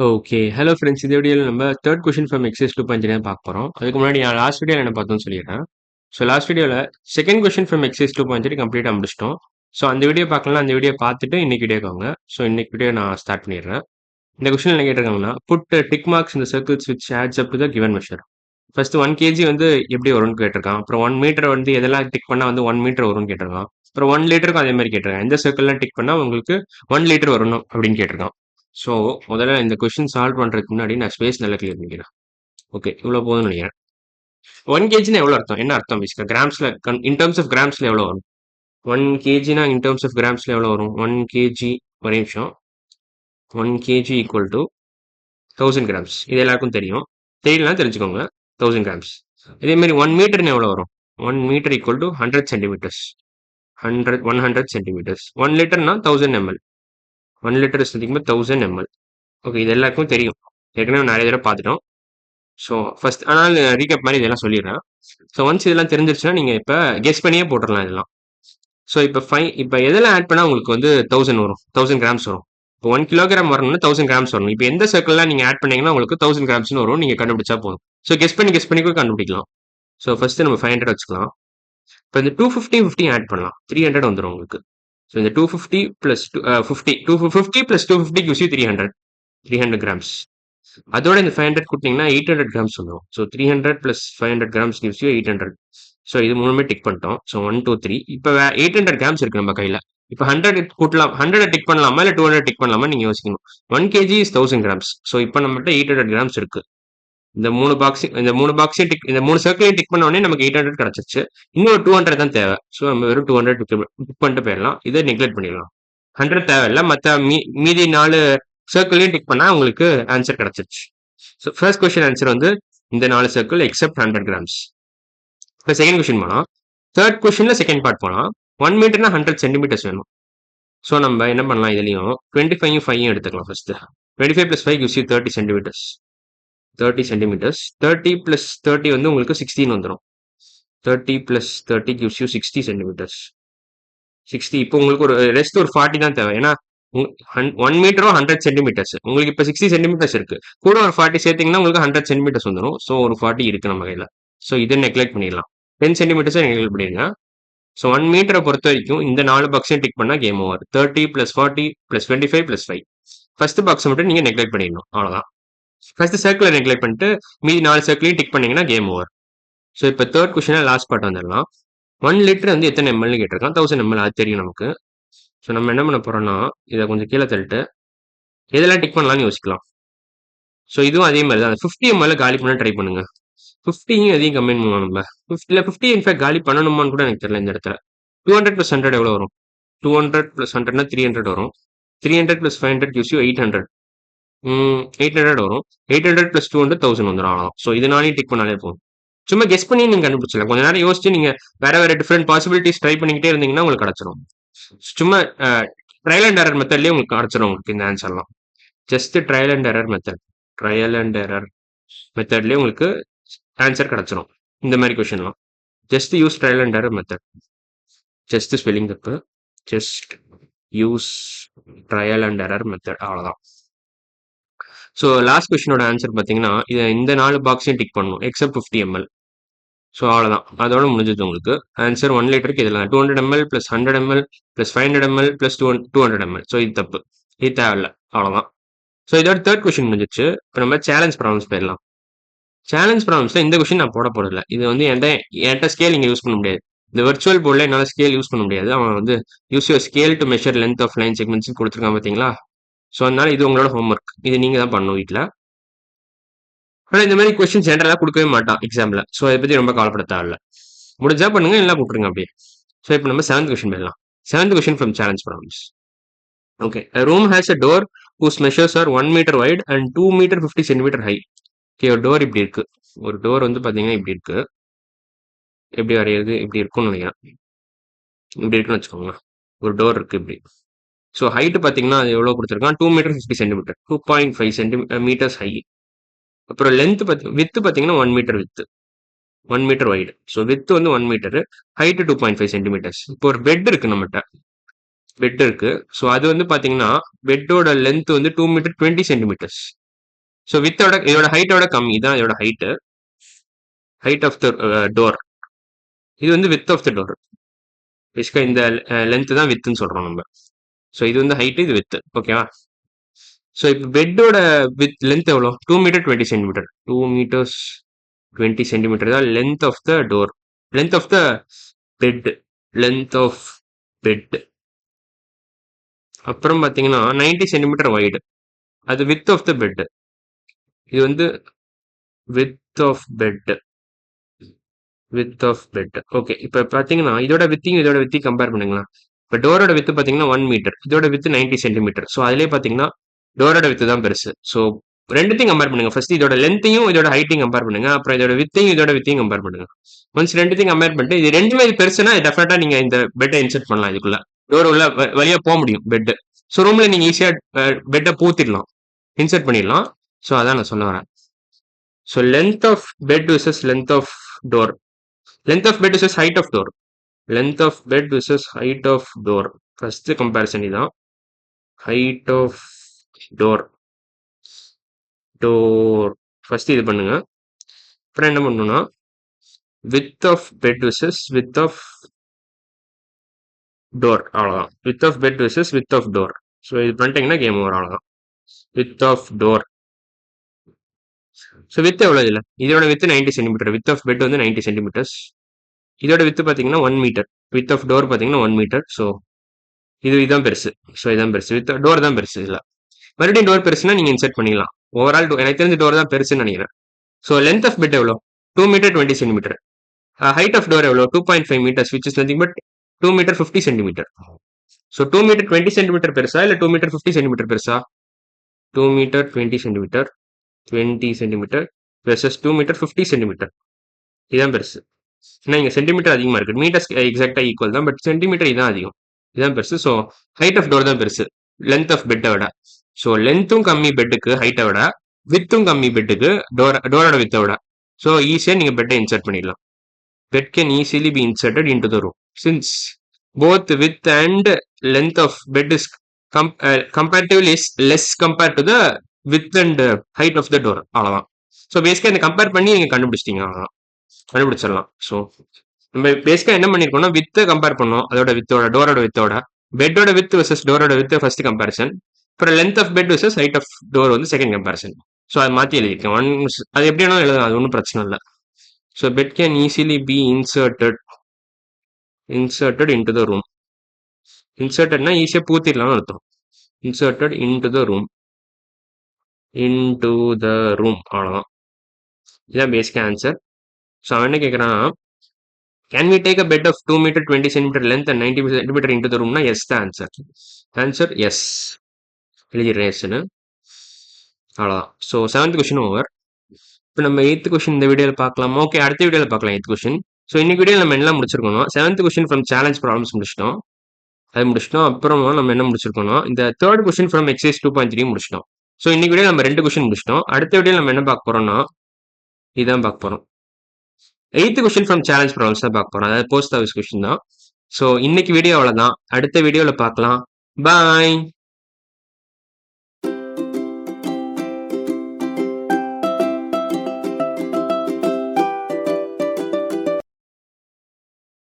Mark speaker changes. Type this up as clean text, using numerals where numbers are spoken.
Speaker 1: Okay. Hello friends. இந்த வீடியோல நம்ம 3 கொஸ்டின் ஃப்ரம் எக்ஸர்சைஸ் 2.3 தான் பார்க்க போறோம். அதுக்கு முன்னாடி நான் லாஸ்ட் வீடியோல என்ன பார்த்தோம்னு சொல்லிடுறேன். ஸோ லாஸ்ட் வீடியோல செகண்ட் கொஸ்டின் ஃப்ரம் எக்ஸர்சைஸ் 2.3 கம்ப்ளீட்டா முடிச்சிட்டோம். ஸோ அந்த வீடியோ பார்க்கலனா அந்த வீடியோ பார்த்துட்டு இன்னைக்கு வீடியோக்கு வாங்க. ஸோ இன்னைக்கு வீடியோ நான் ஸ்டார்ட் பண்ணிடுறேன். இந்த கொஸ்டின் என்ன கேட்டிருக்காங்கன்னா, put tick marks in the circles which adds up to the given measure. First 1 KG வந்து எப்படி வரும்னு கேட்டிருக்கான். அப்புறம் 1 மீட்டர் வந்து எதெல்லாம் டிக் பண்ணா வந்து 1 மீட்டர் வரும்னு கேட்டிருக்கான். அப்புறம் 1 லிட்டருக்கும் அதே மாதிரி கேட்டிருக்கான். எந்த சர்க்கிள்லாம் டிக் பண்ணா உங்களுக்கு 1 லிட்டர் வரணும் அப்படின்னு கேட்டிருக்கான். ஸோ முதல்ல இந்த கொஸ்டின் சால்வ் பண்றதுக்கு முன்னாடி நான் ஸ்பேஸ் நல்லா கிளியர் பண்ணிக்கிறேன். ஓகே, இவ்வளோ போதும்னு நினைக்கிறேன். 1 கேஜினா எவ்வளோ அர்த்தம்? என்ன அர்த்தம் பேசிக்கா? கிராம்ஸ்ல இன் டர்ம்ஸ் ஆஃப் கிராம்ஸ்ல எவ்வளோ வரும்? 1 கேஜினா இன் டர்ம்ஸ் ஆஃப் கிராம்ஸ்ல எவ்வளோ வரும்? 1 கேஜி ஒரே நிமிஷம். 1 கேஜி ஈக்குவல் டு 1000 கிராம்ஸ். இது எல்லாருக்கும் தெரியும். தெரியலனா தெரிஞ்சுக்கோங்க. 1000 கிராம்ஸ். இதே மாதிரி 1 மீட்டர்னு எவ்வளோ வரும்? 1 metre equal to 100 centimetres. 100 centimetres. 1 லிட்டர்னா 1000 ml. 1 litre is nothing but 1000 ml. Okay, இது எல்லாருக்கும் தெரியும். ஏற்கனவே நிறைய தடவை பார்த்துட்டோம். ஸோ ஃபர்ஸ்ட் ஆனால் ரீகேப் மாதிரி இதெல்லாம் சொல்லிடுறேன். ஸோ ஒன்ஸ் இதெல்லாம் தெரிஞ்சிருச்சுன்னா நீங்கள் இப்போ கெஸ் பண்ணியே போட்டுடலாம் இதெல்லாம். ஸோ இப்போ எதெல்லாம் ஆட் பண்ணால் உங்களுக்கு வந்து 1000 வரும், 1000 கிராம்ஸ் வரும். இப்போ 1 கிலோகிராம் வரணும்னா 1000 கிராம்ஸ் வரணும். இப்போ எந்த சர்க்கிள்லாம் நீங்கள் ஆட் பண்ணீங்கன்னா உங்களுக்கு 1000 கிராம்ஸ்னு வரும். நீங்கள் கண்டுபிடிச்சா போதும். ஸோ கெஸ் பண்ணி கூட கண்டுபிடிக்கலாம். ஸோ ஃபர்ஸ்ட் நம்ம 500 வச்சுக்கலாம். இப்போ இந்த 250 ஆட் பண்ணலாம். 300 வந்துடும் உங்களுக்கு. ஸோ இந்த 250 plus 50 250 plus 250 gives you 300 grams. அதோட இந்த 500 கூட்டினீங்கன்னா 800 கிராம்ஸ் வந்துடும். So 300 plus 500 grams gives you 800. So இது மூணுமே டிக் பண்ணிட்டோம். ஸோ 1 2 3. இப்போ 800 கிராம்ஸ் இருக்கு நம்ம கையில். இப்போ 100 கூட்டலாம், 100 டிக் பண்ணலாமா இல்லை 200 டிக் பண்ணலாமா நீங்கள் யோசிக்கணும். 1 கேஜி இஸ் 1000 கிராம்ஸ். ஸோ இப்போ நம்மகிட்ட 800 கிராம்ஸ் இருக்கு. இந்த மூணு பாக்ஸையும் டிக், இந்த 3 சர்க்கிளையும் டிக் பண்ண உடனே நமக்கு 800 கிடைச்சிருச்சு. இன்னொரு 200 தான் தேவை. ஸோ நம்ம வெறும் 200 டிக் பண்ணிட்டு போயிடலாம். இதை நெக்லெக்ட் பண்ணிடலாம். 100 தேவையில்லை. மற்ற மீதி 4 சர்க்கிளையும் டிக் பண்ணா உங்களுக்கு ஆன்சர் கிடைச்சிருச்சு. ஸோ ஃபர்ஸ்ட் கொஸ்டின் ஆன்சர் வந்து இந்த 4 சர்க்கிள் எக்ஸப்ட் 100 கிராம்ஸ். இப்போ செகண்ட் கொஸ்டின் போலாம். தேர்ட் கொஸ்டின்ல செகண்ட் பார்ட் போலாம். 1 மீட்டர்னா 100 சென்டிமீட்டர்ஸ் வேணும். ஸோ நம்ம என்ன பண்ணலாம், இதுலையும் 25 5 எடுத்துக்கலாம். First 25 + 5 gives you 30 centimetres. 30 centimetres. 30 + 30 வந்து உங்களுக்கு 16 வந்துடும். 30 + 30 gives you 60 சென்டிமீட்டர்ஸ். 60. இப்போ உங்களுக்கு ஒரு ரெஸ்ட் ஒரு 40 தான் தேவை. ஏன்னா 1 மீட்டரும் 100 சென்டிமீட்டர்ஸ். உங்களுக்கு இப்போ 60 சென்டிமீட்டர்ஸ் இருக்கு. கூட ஒரு 40 சேர்த்தீங்கன்னா உங்களுக்கு 100 சென்டிமீட்டர்ஸ் வந்துடும். ஸோ ஒரு 40 இருக்கு நம்ம கையில். ஸோ இதை நெக்லெக்ட் பண்ணிடலாம். 10 சென்டிமீட்டர்ஸை நெக்லெக்ட் பண்ணிடுங்க. ஸோ 1 மீட்டரை பொறுத்த வரைக்கும் இந்த 4 பாக்ஸையும் டிக் பண்ணால் கேம் ஓவர். 30 + 40 + 25 + 5. ஃபர்ஸ்ட் பாக்ஸ் மட்டும் நீங்கள் நெக்லெக்ட் பண்ணிடணும். அவ்வளோதான். ஃபர்ஸ்ட் சர்க்கிளை நெக்லெக்ட் பண்ணிட்டு மீதி 4 சர்க்கிளையும் டிக் பண்ணீங்கன்னா கேம் ஓவர். ஸோ இப்போ தேர்ட் கொஸ்டினா லாஸ்ட் பார்ட் வந்துடலாம். 1 லிட்டர் வந்து எத்தனை எம்எல்னு கேட்டிருக்கான். 1000 ml அது தெரியும் நமக்கு. ஸோ நம்ம என்ன பண்ண போறோம்னா, இதை கொஞ்சம் கீழே தள்ளிட்டு எதெல்லாம் டிக் பண்ணலாம்னு யோசிக்கலாம். ஸோ இதுவும் அதே மாதிரி தான். 50 ml காலி பண்ண ட்ரை பண்ணுங்க. 50யும் எதையும் கம்பைன் பண்ணுவோம் நம்ம. 50 இன்ஃபேக்ட் காலி பண்ணணுமான்னு கூட எனக்கு தெரியல இந்த இடத்துல. 200 + 100 எவ்வளோ வரும்? 200 + 100னா 300 வரும். 300 + 500 gives you 800. 800 வரும். 800 + 200 1000 வந்துடும். அவ்வளோதான். ஸோ இதனாலையும் டிக் பண்ணாலே போதும். சும்மா கெஸ் பண்ணி நீங்க கண்டுபிடிச்சலாம். கொஞ்ச நேரம் யோசிச்சு நீங்க வேற டிஃப்ரெண்ட் பாசிபிலிட்டிஸ் ட்ரை பண்ணிக்கிட்டே இருந்தீங்கன்னா உங்களுக்கு கிடைச்சிடும். சும்மா ட்ரையல் அண்ட் எரர் மெத்தட்லயே உங்களுக்கு கிடைச்சிடும் உங்களுக்கு இந்த ஆன்சர்லாம். ஜஸ்ட் ட்ரையல் அண்ட் எரர் மெத்தட்லயே உங்களுக்கு ஆன்சர் கிடைச்சிடும். இந்த மாதிரி கொஸ்டின்லாம் just use trial and error method. Just spelling தப்பு. Just use trial and error method. அவ்வளோதான். ஸோ லாஸ்ட் கொஸ்டினோட ஆன்சர் பார்த்தீங்கன்னா இந்த 4 பாக்ஸையும் டிக் பண்ணணும் எக்ஸப்ட் 50 ml. ஸோ அவ்வளோதான். அதோட முடிஞ்சது உங்களுக்கு ஆன்சர். 1 லிட்டருக்கு இதெல்லாம் 200 ml + 100 ml + 500 ml + 200 ml. So இது தப்பு. இது தேவையில்ல. அவ்வளோதான். ஸோ இதோட தேர்ட் கொஸ்டின் முடிஞ்சிச்சு. இப்போ நம்ம சேலஞ்ச் ப்ராப்ளம்ஸ் போயிடலாம். சேலஞ்ச் ப்ராப்ளம்ஸ்ல இந்த கொஸ்டின் நான் போட போறதில்ல. இது வந்து என்கிட்ட ஸ்கேல் இங்கே யூஸ் பண்ண முடியாது. இந்த வெர்ச்சுவல் போர்டில் என்னால் ஸ்கேல் யூஸ் பண்ண முடியாது. அவன் வந்து use your scale to measure length of line segments கொடுத்துருக்கான் பார்த்தீங்களா. ஸோ அதனால இது உங்களோட ஹோம்ஒர்க். இது நீங்கள் தான் பண்ணணும் வீட்டில். ஆனால் இந்த மாதிரி கொஸ்டின் ஜென்ரலாக கொடுக்கவே மாட்டான் எக்ஸாமில். ஸோ அதை பற்றி ரொம்ப கவலைப்பட தேவையில்ல. முடிஞ்சா பண்ணுங்க, எல்லாம் கூப்பிட்டுருங்க அப்படியே. ஸோ இப்போ நம்ம 7th கொஸ்டின் போயிடலாம். 7th question from challenge problems. Okay, a room has a door whose measures are 1 meter wide and 2 meter 50 centimeter high. Okay, ஒரு டோர் இப்படி இருக்கு. ஒரு டோர் வந்து பார்த்தீங்கன்னா இப்படி இருக்கு. எப்படி வரையிறது? இப்படி இருக்கும்னு நினைக்கிறேன். இப்படி இருக்குன்னு வச்சுக்கோங்களேன். ஒரு டோர் இருக்கு இப்படி. ஸோ ஹைட்டு பார்த்தீங்கன்னா அது எவ்வளோ கொடுத்துருக்கான்? 2 meter 50 centimeter. 2.5 centimeters high. அப்புறம் லென்த் வித்து பார்த்தீங்கன்னா 1 meter with. 1 meter wide. So with வந்து 1 மீட்டரு, ஹைட்டு 2.5 சென்டிமீட்டர்ஸ். இப்போ ஒரு பெட் இருக்கு நம்மகிட்ட. பெட் இருக்கு. ஸோ அது வந்து பார்த்தீங்கன்னா பெட்டோட லென்த் வந்து 2 meter 20 சென்டிமீட்டர்ஸ். ஸோ வித்தோட இதோட ஹைட்டோட கம்மி தான் இதோட ஹைட் ஆஃப் த டோர். இது வந்து வித் ஆஃப் த டோர். பேசிக்கா இந்த லென்த் தான் வித்துன்னு சொல்றோம் நம்ம. ஸோ இது வந்து ஹைட், இது வித். ஓகேவா? ஸோ இப்போ பெட்டோட வித் லென்த் எவ்வளோ? 2 மீட்டர் 20 சென்டிமீட்டர். 2 மீட்டர்ஸ் 20 சென்டிமீட்டர் தான் length of the door. Length of the bed. Length of bed. அப்புறம் பார்த்தீங்கன்னா 90 சென்டிமீட்டர் வைடு. அது வித் ஆஃப் த பெட். இது வந்து width of bed. Width of bed. Okay. இப்போ பார்த்தீங்கன்னா இதோட வித்தி கம்பேர் பண்ணுங்களா? இப்போ டோரோட வித்து பார்த்தீங்கன்னா 1 மீட்டர். இதோட வித்து 90 சென்டிமீட்டர். ஸோ அதிலே பார்த்தீங்கன்னா டோரோட வித்து தான் பெருசு. ஸோ ரெண்டுத்தையும் கம்பேர் பண்ணுங்க. ஃபர்ஸ்ட் இதோட லென்த்தையும் இதோட ஹைட்டையும் கம்பேர் பண்ணுங்க. அப்புறம் இதோட வித்தையும் கம்பேர் பண்ணுங்க. ஒன்ஸ் ரெண்டுத்தையும் கம்பேர் பண்ணிட்டு இது ரெண்டுமே இது பெருசுனா டெஃபினட்டா நீங்க இந்த பெட்டை இன்சர்ட் பண்ணலாம். இதுக்குள்ள டோர் உள்ள வழியா போக முடியும் பெட். ஸோ ரூம்ல நீங்க ஈஸியா பெட்டை பூத்திடலாம், இன்சர்ட் பண்ணிடலாம். ஸோ அதான் நான் சொல்ல வரேன். So length of bed versus length of door. Length of bed versus height of door. Length of bed versus height of door. First comparison இதான். Height of door. ஃபர்ஸ்ட் இது பண்ணுங்க. அப்புறம் என்ன பண்ணணும்னா width of bed versus width of door. அவ்வளோதான். width of bed versus width of door. So இது பண்ணிட்டீங்கன்னா game over. அவ்வளோதான். width of door. So width எவ்வளோ இல்லை? இதோட width 90 centimetre. Width of bed வந்து 90 சென்டிமீட்டர்ஸ். இதோட வித்து பார்த்தீங்கன்னா 1 மீட்டர். வித் ஆஃப் டோர் பார்த்தீங்கன்னா 1 மீட்டர். ஸோ இதுதான் பெருசு. ஸோ இதான் பெருசு. வித் டோர் தான் பெருசு. இல்லை மறுபடியும் டோர் பெருசுனா நீங்கள் இன்சர்ட் பண்ணிக்கலாம். ஓவரால் எனக்கு தெரிஞ்ச டோர் தான் பெருசுன்னு நினைக்கிறேன். ஸோ லென்த் ஆஃப் பெட் எவ்வளோ? 2 metre 20 centimetre. Height of door எவ்வளோ? 2.5 metres, which is nothing but 2 metre 50 centimetre. So 2 metre 20 centimetre பெருசா இல்லை 2 மீட்டர் 50 சென்டிமீட்டர் பெருசா? 2 metre 20 centimetre versus 2 metre 50 centimetre. இதுதான் பெருசு. ஏன்னா இங்கே சென்டிமீட்டர் அதிகமாக இருக்குது. மீட்டர்ஸ் எக்ஸாக்டாக ஈக்குவல் தான், பட் சென்டிமீட்டர் இதான் அதிகம். இதுதான் பெருசு. ஸோ ஹைட் ஆஃப் டோர் தான் பெருசு லென்த் ஆஃப் பெட்டை விட. ஸோ லென்த்தும் கம்மி பெட்டுக்கு ஹைட்டை விட, வித்தும் கம்மி பெட்டுக்கு டோரோட வித்தை விட. ஸோ ஈஸியாக நீங்கள் பெட்டை இன்சர்ட் பண்ணிடலாம். Bed can easily be inserted into the room since both width and length of bed is comparatively less compared to the width and height of the door. அவ்வளோதான். ஸோ பேசிக்காக இந்த கம்பேர் பண்ணி நீங்கள் கண்டுபிடிச்சிட்டீங்க. அவ்வளோதான், கண்டுபிடிச்சிடலாம். ஸோ நம்ம பேசிக்காக என்ன பண்ணியிருக்கோம்னா வித்தை கம்பேர் பண்ணோம். அதோட வித்தோட டோரோட வித்தோட பெட்டோட வித் வெர்சஸ் டோரோட வித் ஃபர்ஸ்ட் கம்பேரிசன். அப்புறம் length of bed versus height of door வந்து செகண்ட் கம்பேரிசன். ஸோ அதை மாற்றி எழுதியிருக்கேன். அது எப்படி வேணாலும் எழுதலாம், அது ஒன்றும் பிரச்சனை இல்லை. So bed can easily be inserted into the room. Inserted na easy பூத்திடலாம்னு அர்த்தம். Inserted into the room. அவ்வளோதான். இதான் பேசிக் ஆன்சர். ஸோ அவன் என்ன கேட்குறான்னா, can we take a bed of 2 meter 20 centimeter length and 90 centimeter into the room? Na yes the answer. Answer yes. எழுதிடுறேன் எஸ்ன்னு. அவ்வளோதான். So 7th question over. இப்போ நம்ம 8th question இந்த வீடியோவில் பார்க்கலாமா? ஓகே, அடுத்த வீடியோவில் பார்க்கலாம் 8th கொஸ்டின். ஸோ இன்னைக்கு வீடியோ நம்ம என்ன முடிச்சிருக்கோம்? 7th question from challenge problems முடிச்சிட்டோம். அது முடிச்சிட்டோம். அப்புறமா நம்ம என்ன முடிச்சிருக்கோம்னா இந்த 3rd கொஸ்டின் ஃப்ரம் எக்ஸைஸ் 2.3 முடிச்சிட்டோம். ஸோ இன்னைக்கு வீடியோ நம்ம 2 கொஸ்டின் முடிச்சிட்டோம். அடுத்த வீடியோ நம்ம என்ன பார்க்க போறோம்னா இதான் பார்க்க போறோம். 8th question from challenge problems தான் பார்க்க போறோம். அதாவது போஸ்ட் ஆஃபீஸ் கொஸ்டின் தான். ஸோ இன்னைக்கு வீடியோ அவ்வளோதான். அடுத்த வீடியோவில் பார்க்கலாம். பாய்.